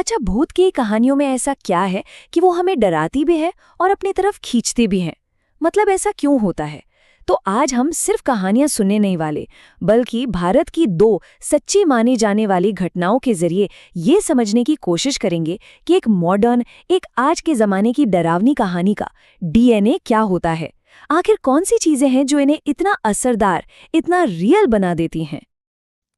अच्छा, भूत की कहानियों में ऐसा क्या है कि वो हमें डराती भी है और अपनी तरफ खींचती भी हैं? मतलब ऐसा क्यों होता है? तो आज हम सिर्फ कहानियां सुनने नहीं वाले, बल्कि भारत की दो सच्ची मानी जाने वाली घटनाओं के जरिए ये समझने की कोशिश करेंगे कि एक मॉडर्न, एक आज के जमाने की डरावनी कहानी का डीएनए क्या होता है। आखिर कौन सी चीजें हैं जो इन्हें इतना असरदार, इतना रियल बना देती हैं?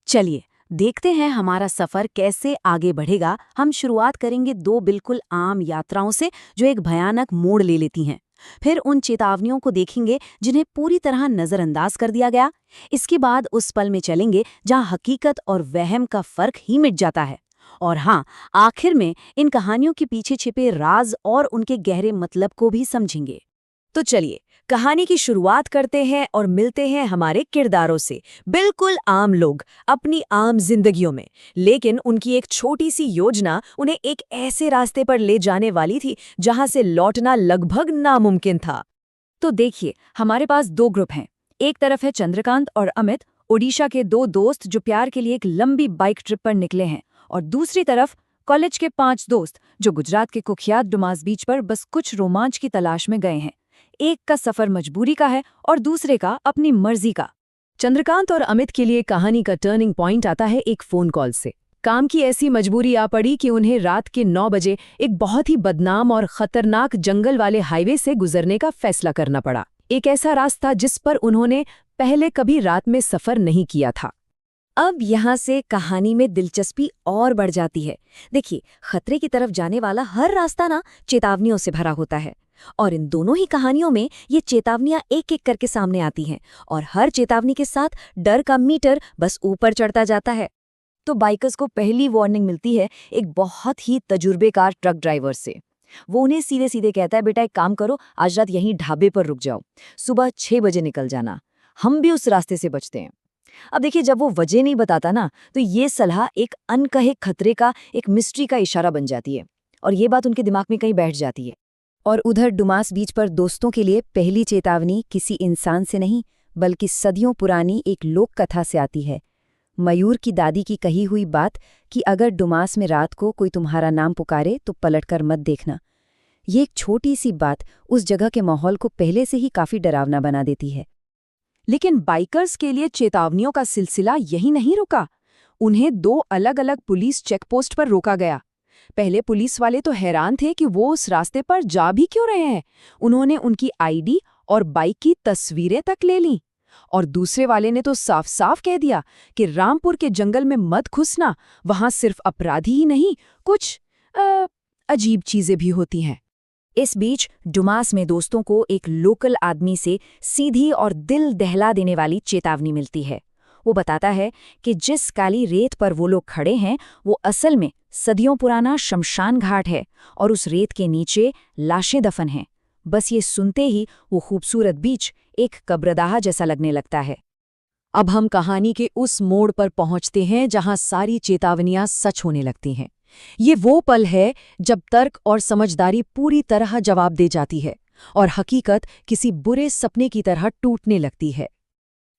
चलिए देखते हैं हमारा सफर कैसे आगे बढ़ेगा। हम शुरुआत करेंगे दो बिल्कुल आम यात्राओं से जो एक भयानक मोड़ ले लेती हैं। फिर उन चेतावनियों को देखेंगे जिन्हें पूरी तरह नजरअंदाज कर दिया गया। इसके बाद उस पल में चलेंगे जहां हकीकत और वहम का फर्क ही मिट जाता है। और हाँ, आखिर में इन कहानियों के पीछे छिपे राज और उनके गहरे मतलब को भी समझेंगे। तो चलिए कहानी की शुरुआत करते हैं और मिलते हैं हमारे किरदारों से। बिल्कुल आम लोग अपनी आम जिंदगियों में, लेकिन उनकी एक छोटी सी योजना उन्हें एक ऐसे रास्ते पर ले जाने वाली थी जहां से लौटना लगभग नामुमकिन था। तो देखिए, हमारे पास दो ग्रुप हैं। एक तरफ है चंद्रकांत और अमित, ओडिशा के दो दोस्त जो प्यार के लिए एक लंबी बाइक ट्रिप पर निकले हैं। और दूसरी तरफ कॉलेज के 5 दोस्त जो गुजरात के कुख्यात डुमास बीच पर बस कुछ रोमांच की तलाश में गए हैं। एक का सफर मजबूरी का है और दूसरे का अपनी मर्जी का। चंद्रकांत और अमित के लिए कहानी का टर्निंग पॉइंट आता है एक फोन कॉल से। काम की ऐसी मजबूरी आ पड़ी कि उन्हें रात के 9 बजे एक बहुत ही बदनाम और खतरनाक जंगल वाले हाईवे से गुजरने का फैसला करना पड़ा। एक ऐसा रास्ता जिस पर उन्होंने पहले कभी रात में सफर नहीं किया था। अब यहाँ से कहानी में दिलचस्पी और बढ़ जाती है। देखिए, खतरे की तरफ जाने वाला हर रास्ता ना चेतावनियों से भरा होता है, और इन दोनों ही कहानियों में ये चेतावनियां एक एक करके सामने आती हैं, और हर चेतावनी के साथ डर का मीटर बस ऊपर चढ़ता जाता है। तो बाइकर्स को पहली वार्निंग मिलती है एक बहुत ही तजुर्बेकार ट्रक ड्राइवर से। वो उन्हें सीधे सीधे कहता है, बेटा एक काम करो, आज रात यहीं ढाबे पर रुक जाओ, सुबह 6 बजे निकल जाना, हम भी उस रास्ते से बचते हैं। अब देखिए, जब वो वजह नहीं बताता ना, तो ये सलाह एक अनकहे खतरे का, एक मिस्ट्री का इशारा बन जाती है, और ये बात उनके दिमाग में कहीं बैठ जाती है। और उधर डुमास बीच पर दोस्तों के लिए पहली चेतावनी किसी इंसान से नहीं, बल्कि सदियों पुरानी एक लोक कथा से आती है। मयूर की दादी की कही हुई बात कि अगर डुमास में रात को कोई तुम्हारा नाम पुकारे तो पलटकर मत देखना। ये एक छोटी सी बात उस जगह के माहौल को पहले से ही काफी डरावना बना देती है। लेकिन बाइकर्स के लिए चेतावनियों का सिलसिला यही नहीं रुका। उन्हें 2 अलग-अलग पुलिस चेकपोस्ट पर रोका गया। पहले पुलिस वाले तो हैरान थे कि वो उस रास्ते पर जा भी क्यों रहे हैं। उन्होंने उनकी आईडी और बाइक की तस्वीरें तक ले लीं। और दूसरे वाले ने तो साफ साफ कह दिया कि रामपुर के जंगल में मत घुसना, वहां सिर्फ अपराधी ही नहीं, कुछ अजीब चीजें भी होती हैं। इस बीच डुमास में दोस्तों को एक लोकल आदमी से सीधी और दिल दहला देने वाली चेतावनी मिलती है। वो बताता है कि जिस काली रेत पर वो लोग खड़े हैं वो असल में सदियों पुराना शमशान घाट है, और उस रेत के नीचे लाशें दफन हैं। बस ये सुनते ही वो खूबसूरत बीच एक कब्रदाह जैसा लगने लगता है। अब हम कहानी के उस मोड़ पर पहुंचते हैं जहां सारी चेतावनियां सच होने लगती हैं। ये वो पल है जब तर्क और समझदारी पूरी तरह जवाब दे जाती है और हकीकत किसी बुरे सपने की तरह टूटने लगती है।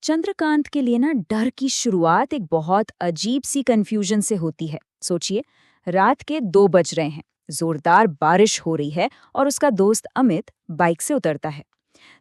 चंद्रकांत के लिए ना डर की शुरुआत एक बहुत अजीब सी कंफ्यूजन से होती है। सोचिए, रात के 2 बज रहे हैं, जोरदार बारिश हो रही है और उसका दोस्त अमित बाइक से उतरता है।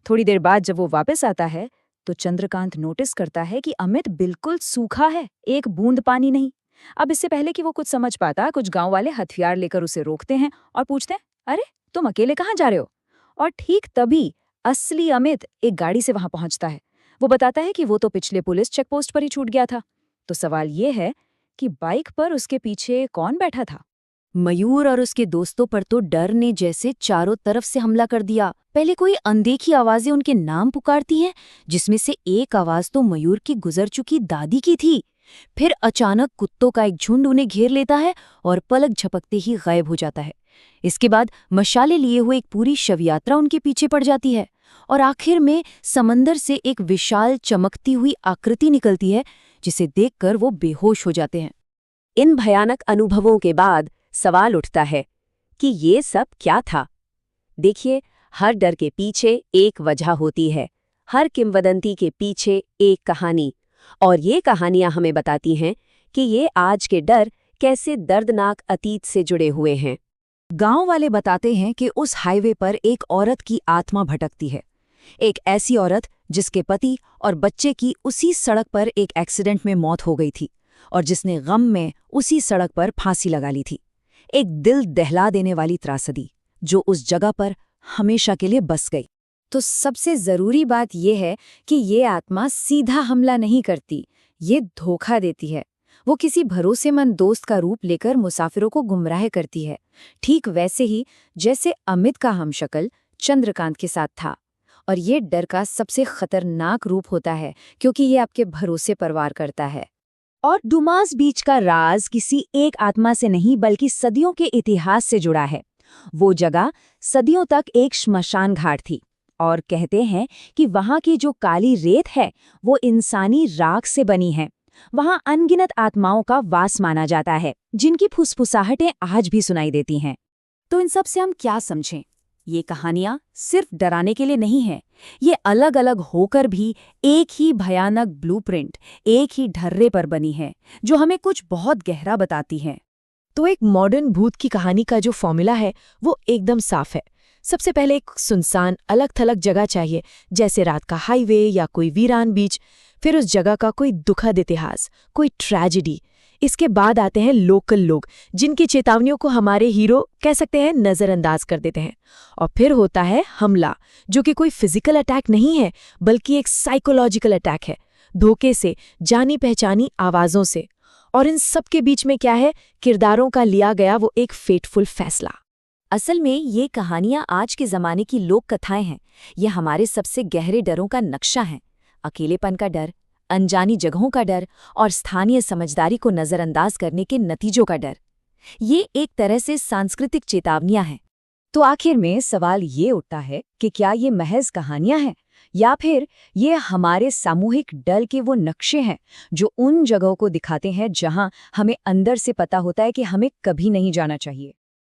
थोड़ी देर बाद जब वो वापस आता है तो चंद्रकांत नोटिस करता है कि अमित बिल्कुल सूखा है, एक बूंद पानी नहीं। अब इससे पहले कि वो कुछ समझ पाता, कुछ गांव वाले हथियार लेकर उसे रोकते हैं और पूछते हैं, अरे तुम अकेले कहाँ जा रहे हो? और ठीक तभी असली अमित एक गाड़ी से वहां पहुंचता है। वो बताता है कि वो तो पिछले पुलिस चेकपोस्ट पर ही छूट गया था। तो सवाल ये है कि बाइक पर उसके पीछे कौन बैठा था? मयूर और उसके दोस्तों पर तो डर ने जैसे चारों तरफ से हमला कर दिया। पहले कोई अनदेखी आवाजें उनके नाम पुकारती हैं, जिसमें से एक आवाज तो मयूर की गुजर चुकी दादी की थी। फिर अचानक कुत्तों का एक झुंड उन्हें घेर लेता है और पलक झपकते ही गायब हो जाता है। इसके बाद मशाले लिए हुए एक पूरी शवयात्रा उनके पीछे पड़ जाती है, और आखिर में समंदर से एक विशाल चमकती हुई आकृति निकलती है, जिसे देखकर वो बेहोश हो जाते हैं। इन भयानक अनुभवों के बाद सवाल उठता है कि ये सब क्या था? देखिए, हर डर के पीछे एक वजह होती है, हर किंवदंती के पीछे एक कहानी, और ये कहानियां हमें बताती हैं कि ये आज के डर कैसे दर्दनाक अतीत से जुड़े हुए हैं। गांव वाले बताते हैं कि उस हाईवे पर एक औरत की आत्मा भटकती है। एक ऐसी औरत जिसके पति और बच्चे की उसी सड़क पर एक एक्सीडेंट में मौत हो गई थी और जिसने गम में उसी सड़क पर फांसी लगा ली थी। एक दिल दहला देने वाली त्रासदी जो उस जगह पर हमेशा के लिए बस गई। तो सबसे जरूरी बात यह है कि ये आत्मा सीधा हमला नहीं करती, ये धोखा देती है। वो किसी भरोसेमंद दोस्त का रूप लेकर मुसाफिरों को गुमराह करती है, ठीक वैसे ही जैसे अमित का हमशक्ल चंद्रकांत के साथ था। और ये डर का सबसे खतरनाक रूप होता है क्योंकि ये आपके भरोसे पर वार करता है। और डुमास बीच का राज किसी एक आत्मा से नहीं बल्कि सदियों के इतिहास से जुड़ा है। वो जगह सदियों तक एक श्मशान घाट थी और कहते हैं कि वहाँ की जो काली रेत है वो इंसानी राख से बनी है। वहाँ अनगिनत आत्माओं का वास माना जाता है जिनकी फुसफुसाहटें आज भी सुनाई देती हैं। तो इन सब से हम क्या समझें? ये कहानियाँ सिर्फ डराने के लिए नहीं हैं। ये अलग अलग होकर भी एक ही भयानक ब्लूप्रिंट, एक ही ढर्रे पर बनी है जो हमें कुछ बहुत गहरा बताती है। तो एक मॉडर्न भूत की कहानी का जो फॉर्मूला है वो एकदम साफ है। सबसे पहले एक सुनसान अलग थलग जगह चाहिए, जैसे रात का हाईवे या कोई वीरान बीच। फिर उस जगह का कोई दुखद इतिहास, कोई ट्रेजेडी। इसके बाद आते हैं लोकल लोग जिनकी चेतावनियों को हमारे हीरो कह सकते हैं नज़रअंदाज कर देते हैं। और फिर होता है हमला, जो कि कोई फिजिकल अटैक नहीं है बल्कि एक साइकोलॉजिकल अटैक है, धोखे से, जानी पहचानी आवाज़ों से। और इन सब के बीच में क्या है? किरदारों का लिया गया वो एक फेटफुल फैसला। असल में ये कहानियाँ आज के ज़माने की लोक कथाएं हैं। ये हमारे सबसे गहरे डरों का नक्शा है। अकेलेपन का डर, अनजानी जगहों का डर और स्थानीय समझदारी को नज़रअंदाज करने के नतीजों का डर। ये एक तरह से सांस्कृतिक चेतावनियां हैं। तो आखिर में सवाल ये उठता है कि क्या ये महज कहानियां हैं या फिर ये हमारे सामूहिक डर के वो नक्शे हैं जो उन जगहों को दिखाते हैं जहां हमें अंदर से पता होता है कि हमें कभी नहीं जाना चाहिए।